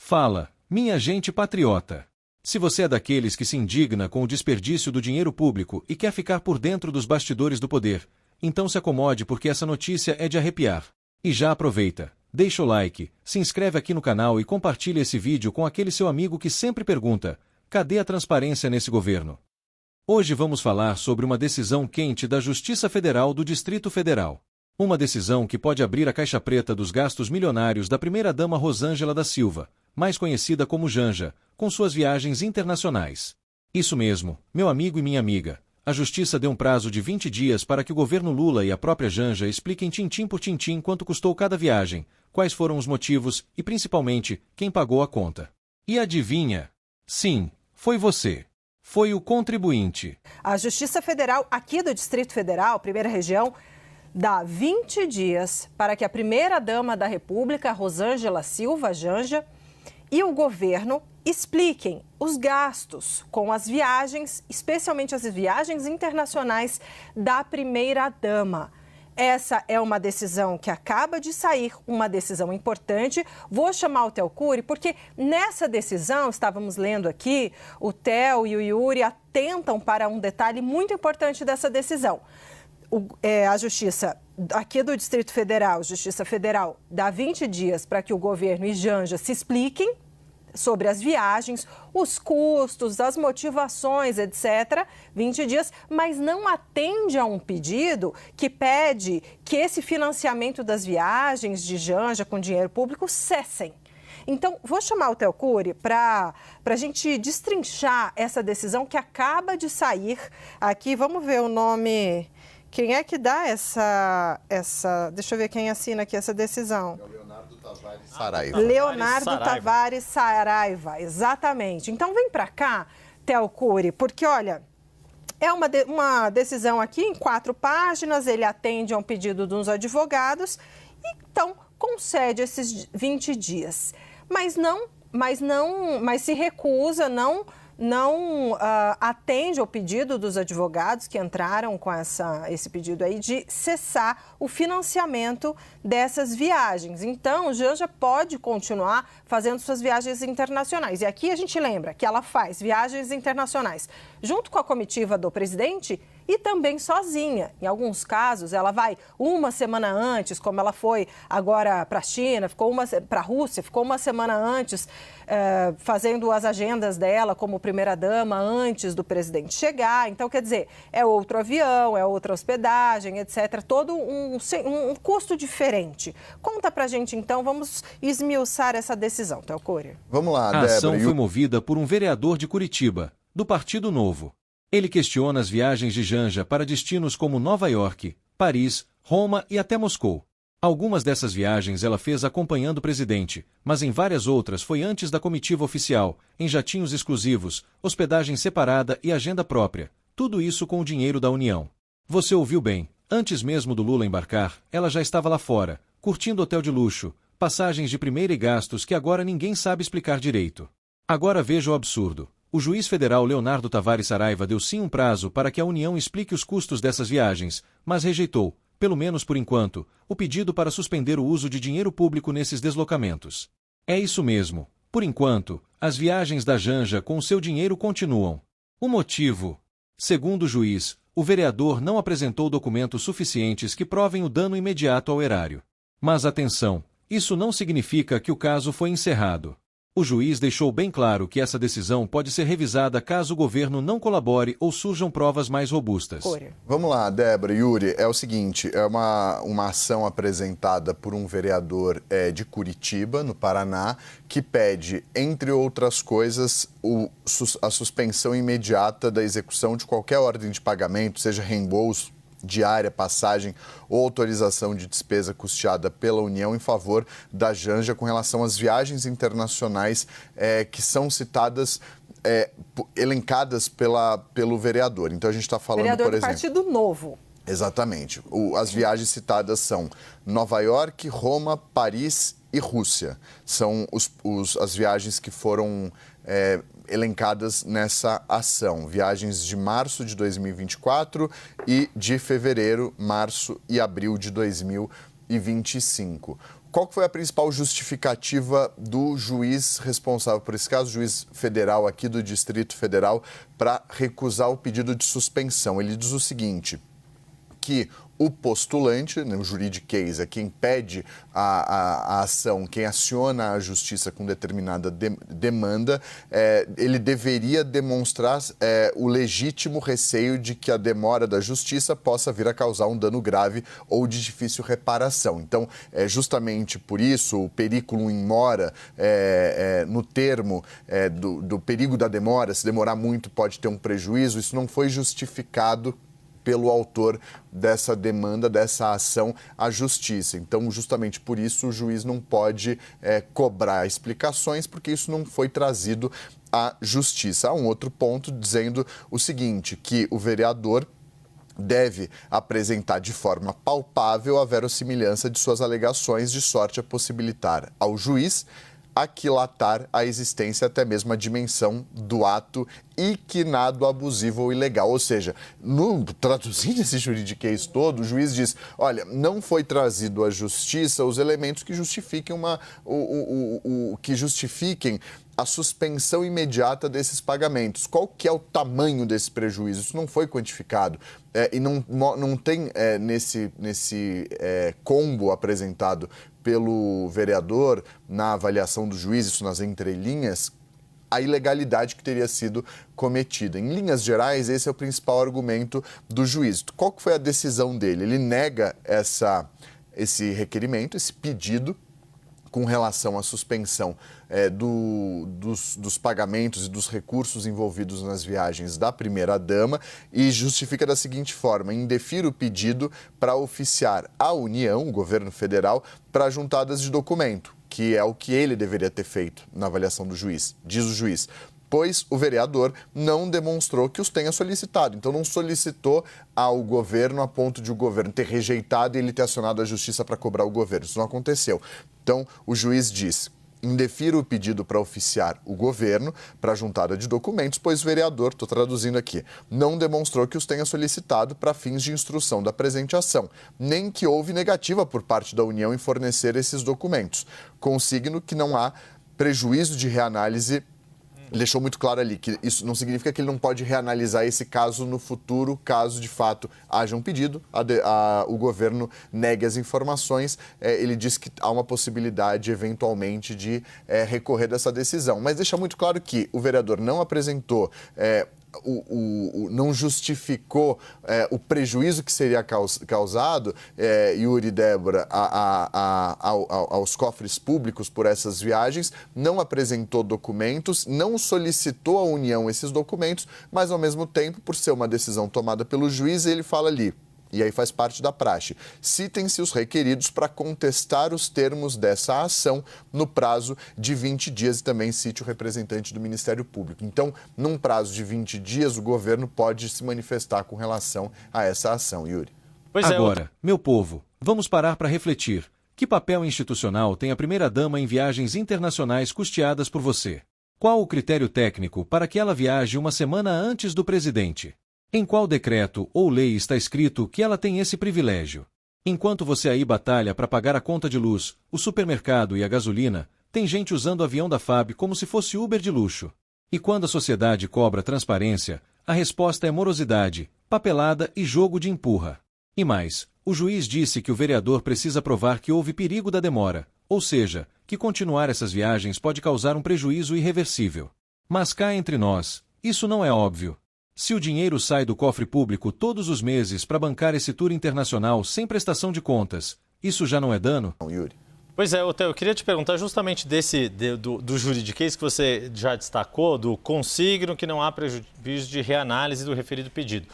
Fala, minha gente patriota. Se você é daqueles que se indigna com o desperdício do dinheiro público e quer ficar por dentro dos bastidores do poder, então se acomode porque essa notícia é de arrepiar. E já aproveita, deixa o like, se inscreve aqui no canal e compartilha esse vídeo com aquele seu amigo que sempre pergunta: cadê a transparência nesse governo? Hoje vamos falar sobre uma decisão quente da Justiça Federal do Distrito Federal. Uma decisão que pode abrir a caixa preta dos gastos milionários da primeira-dama Rosângela da Silva, mais conhecida como Janja, com suas viagens internacionais. Isso mesmo, meu amigo e minha amiga. A Justiça deu um prazo de 20 dias para que o governo Lula e a própria Janja expliquem tintim por tintim quanto custou cada viagem, quais foram os motivos e, principalmente, quem pagou a conta. E adivinha? Sim, foi você. Foi o contribuinte. A Justiça Federal aqui do Distrito Federal, primeira região, dá 20 dias para que a primeira-dama da República, Rosângela Silva, Janja, e o governo expliquem os gastos com as viagens, especialmente as viagens internacionais da primeira-dama. Essa é uma decisão que acaba de sair, uma decisão importante. Vou chamar o Theo Cury, porque nessa decisão, estávamos lendo aqui, o Theo e o Yuri atentam para um detalhe muito importante dessa decisão. A Justiça aqui do Distrito Federal, Justiça Federal, dá 20 dias para que o governo e Janja se expliquem sobre as viagens, os custos, as motivações, etc. 20 dias, mas não atende a um pedido que pede que esse financiamento das viagens de Janja com dinheiro público cessem. Então, vou chamar o Theo Cury para a gente destrinchar essa decisão que acaba de sair aqui. Vamos ver o nome. Quem é que dá essa... Deixa eu ver quem assina aqui essa decisão. É o Leonardo Tavares Saraiva. Leonardo Tavares Saraiva, exatamente. Então vem para cá, Theo Cury, porque olha, é uma decisão aqui em 4 páginas, ele atende a um pedido dos advogados e então concede esses 20 dias. Mas se recusa, não atende ao pedido dos advogados que entraram com esse pedido aí de cessar o financiamento dessas viagens. Então, Janja pode continuar fazendo suas viagens internacionais. E aqui a gente lembra que ela faz viagens internacionais junto com a comitiva do presidente e também sozinha. Em alguns casos, ela vai uma semana antes, como ela foi agora para a China, para a Rússia, ficou uma semana antes fazendo as agendas dela como primeira-dama antes do presidente chegar. Então, quer dizer, é outro avião, é outra hospedagem, etc. Todo um custo diferente. Conta pra gente, então, vamos esmiuçar essa decisão, Theo Cury. Vamos lá, Débora. A ação foi movida por um vereador de Curitiba, do Partido Novo. Ele questiona as viagens de Janja para destinos como Nova York, Paris, Roma e até Moscou. Algumas dessas viagens ela fez acompanhando o presidente, mas em várias outras foi antes da comitiva oficial, em jatinhos exclusivos, hospedagem separada e agenda própria. Tudo isso com o dinheiro da União. Você ouviu bem, antes mesmo do Lula embarcar, ela já estava lá fora, curtindo hotel de luxo, passagens de primeira e gastos que agora ninguém sabe explicar direito. Agora veja o absurdo. O juiz federal Leonardo Tavares Saraiva deu sim um prazo para que a União explique os custos dessas viagens, mas rejeitou, pelo menos por enquanto, o pedido para suspender o uso de dinheiro público nesses deslocamentos. É isso mesmo. Por enquanto, as viagens da Janja com o seu dinheiro continuam. O motivo? Segundo o juiz, o vereador não apresentou documentos suficientes que provem o dano imediato ao erário. Mas atenção, isso não significa que o caso foi encerrado. O juiz deixou bem claro que essa decisão pode ser revisada caso o governo não colabore ou surjam provas mais robustas. Vamos lá, Débora, Yuri, é o seguinte, é uma ação apresentada por um vereador de Curitiba, no Paraná, que pede, entre outras coisas, a suspensão imediata da execução de qualquer ordem de pagamento, seja reembolso, diária, passagem ou autorização de despesa custeada pela União em favor da Janja com relação às viagens internacionais que são citadas, elencadas pelo vereador. Então a gente está falando, vereador por exemplo... do Partido Novo. Exatamente. As viagens citadas são Nova York, Roma, Paris e Rússia. São as viagens que foram elencadas nessa ação. Viagens de março de 2024 e de fevereiro, março e abril de 2025. qual foi a principal justificativa do juiz responsável por esse caso, juiz federal aqui do Distrito Federal, para recusar o pedido de suspensão? Ele diz o seguinte, que o postulante, o juridiquês, é quem pede a ação, quem aciona a justiça com determinada demanda, ele deveria demonstrar o legítimo receio de que a demora da justiça possa vir a causar um dano grave ou de difícil reparação. Então, justamente por isso, o periculum in mora, no termo do perigo da demora, se demorar muito pode ter um prejuízo, isso não foi justificado pelo autor dessa demanda, dessa ação à justiça. Então, justamente por isso, o juiz não pode cobrar explicações, porque isso não foi trazido à justiça. Há um outro ponto dizendo o seguinte, que o vereador deve apresentar de forma palpável a verossimilhança de suas alegações, de sorte a possibilitar ao juiz aquilatar a existência, até mesmo a dimensão do ato inquinado, abusivo ou ilegal. Ou seja, traduzindo esse juridiquês todo, o juiz diz, olha, não foi trazido à justiça os elementos que justifiquem que justifiquem a suspensão imediata desses pagamentos. Qual que é o tamanho desse prejuízo? Isso não foi quantificado. E não tem nesse combo apresentado pelo vereador, na avaliação do juiz, isso nas entrelinhas, a ilegalidade que teria sido cometida. Em linhas gerais, esse é o principal argumento do juiz. Qual que foi a decisão dele? Ele nega esse requerimento, esse pedido, com relação à suspensão dos pagamentos e dos recursos envolvidos nas viagens da primeira-dama e justifica da seguinte forma, indefere o pedido para oficiar a União, o governo federal, para juntadas de documento, que é o que ele deveria ter feito na avaliação do juiz, diz o juiz. Pois o vereador não demonstrou que os tenha solicitado. Então, não solicitou ao governo a ponto de o governo ter rejeitado e ele ter acionado a justiça para cobrar o governo. Isso não aconteceu. Então, o juiz diz, indefira o pedido para oficiar o governo para a juntada de documentos, pois o vereador, estou traduzindo aqui, não demonstrou que os tenha solicitado para fins de instrução da presente ação, nem que houve negativa por parte da União em fornecer esses documentos. Consigno que não há prejuízo de reanálise. Deixou muito claro ali que isso não significa que ele não pode reanalisar esse caso no futuro, caso de fato haja um pedido, o governo negue as informações, ele diz que há uma possibilidade eventualmente de recorrer dessa decisão. Mas deixa muito claro que o vereador não apresentou não justificou o prejuízo que seria causado, Yuri e Débora, aos cofres públicos por essas viagens, não apresentou documentos, não solicitou à União esses documentos, mas ao mesmo tempo, por ser uma decisão tomada pelo juiz, ele fala ali, e aí faz parte da praxe, citem-se os requeridos para contestar os termos dessa ação no prazo de 20 dias e também cite o representante do Ministério Público. Então, num prazo de 20 dias, o governo pode se manifestar com relação a essa ação, Yuri. Agora, meu povo, vamos parar para refletir. Que papel institucional tem a primeira-dama em viagens internacionais custeadas por você? Qual o critério técnico para que ela viaje uma semana antes do presidente? Em qual decreto ou lei está escrito que ela tem esse privilégio? Enquanto você aí batalha para pagar a conta de luz, o supermercado e a gasolina, tem gente usando o avião da FAB como se fosse Uber de luxo. E quando a sociedade cobra transparência, a resposta é morosidade, papelada e jogo de empurra. E mais, o juiz disse que o vereador precisa provar que houve perigo da demora, ou seja, que continuar essas viagens pode causar um prejuízo irreversível. Mas cá entre nós, isso não é óbvio. Se o dinheiro sai do cofre público todos os meses para bancar esse tour internacional sem prestação de contas, isso já não é dano? Não, Yuri. Pois é, Otávio, eu queria te perguntar justamente do juridiquês que você já destacou, do consigno que não há prejuízo de reanálise do referido pedido.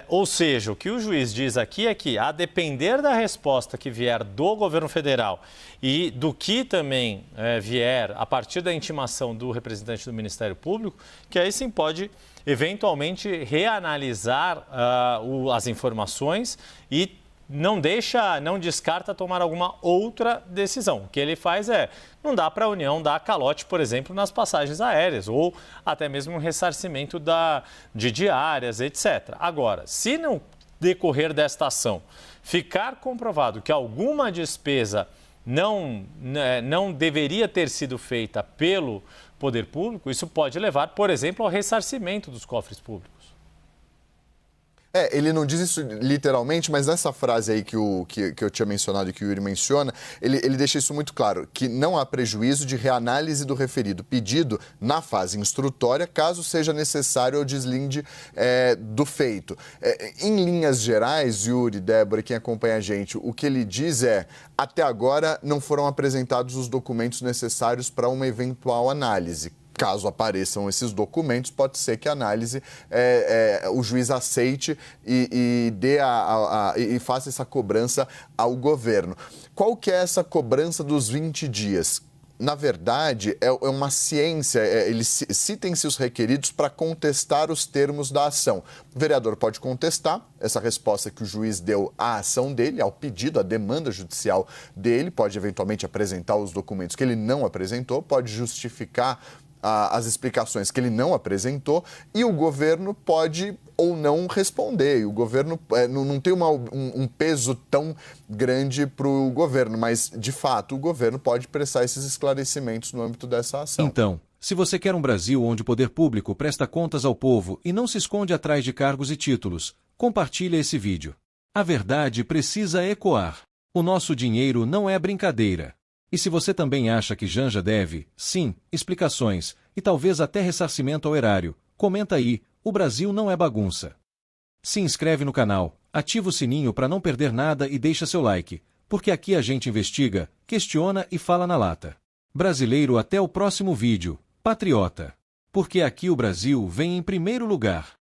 Ou seja, o que o juiz diz aqui é que, a depender da resposta que vier do governo federal e do que também vier a partir da intimação do representante do Ministério Público, que aí sim pode eventualmente reanalisar as informações e não descarta tomar alguma outra decisão. O que ele faz não dá para a União dar calote, por exemplo, nas passagens aéreas ou até mesmo um ressarcimento de diárias, etc. Agora, se no decorrer desta ação ficar comprovado que alguma despesa não deveria ter sido feita pelo poder público, isso pode levar, por exemplo, ao ressarcimento dos cofres públicos. Ele não diz isso literalmente, mas nessa frase aí que eu tinha mencionado e que o Yuri menciona, ele deixa isso muito claro, que não há prejuízo de reanálise do referido pedido na fase instrutória, caso seja necessário o deslinde do feito. Em linhas gerais, Yuri, Débora, quem acompanha a gente, o que ele diz até agora não foram apresentados os documentos necessários para uma eventual análise. Caso apareçam esses documentos, pode ser que a análise, o juiz aceite e faça essa cobrança ao governo. Qual que é essa cobrança dos 20 dias? Na verdade, é uma ciência, citem-se os requeridos para contestar os termos da ação. O vereador pode contestar essa resposta que o juiz deu à ação dele, ao pedido, à demanda judicial dele, pode eventualmente apresentar os documentos que ele não apresentou, pode justificar as explicações que ele não apresentou e o governo pode ou não responder. O governo não tem um peso tão grande para o governo, mas, de fato, o governo pode prestar esses esclarecimentos no âmbito dessa ação. Então, se você quer um Brasil onde o poder público presta contas ao povo e não se esconde atrás de cargos e títulos, compartilhe esse vídeo. A verdade precisa ecoar. O nosso dinheiro não é brincadeira. E se você também acha que Janja deve, sim, explicações e talvez até ressarcimento ao erário, comenta aí, o Brasil não é bagunça. Se inscreve no canal, ativa o sininho para não perder nada e deixa seu like, porque aqui a gente investiga, questiona e fala na lata. Brasileiro, até o próximo vídeo, patriota. Porque aqui o Brasil vem em primeiro lugar.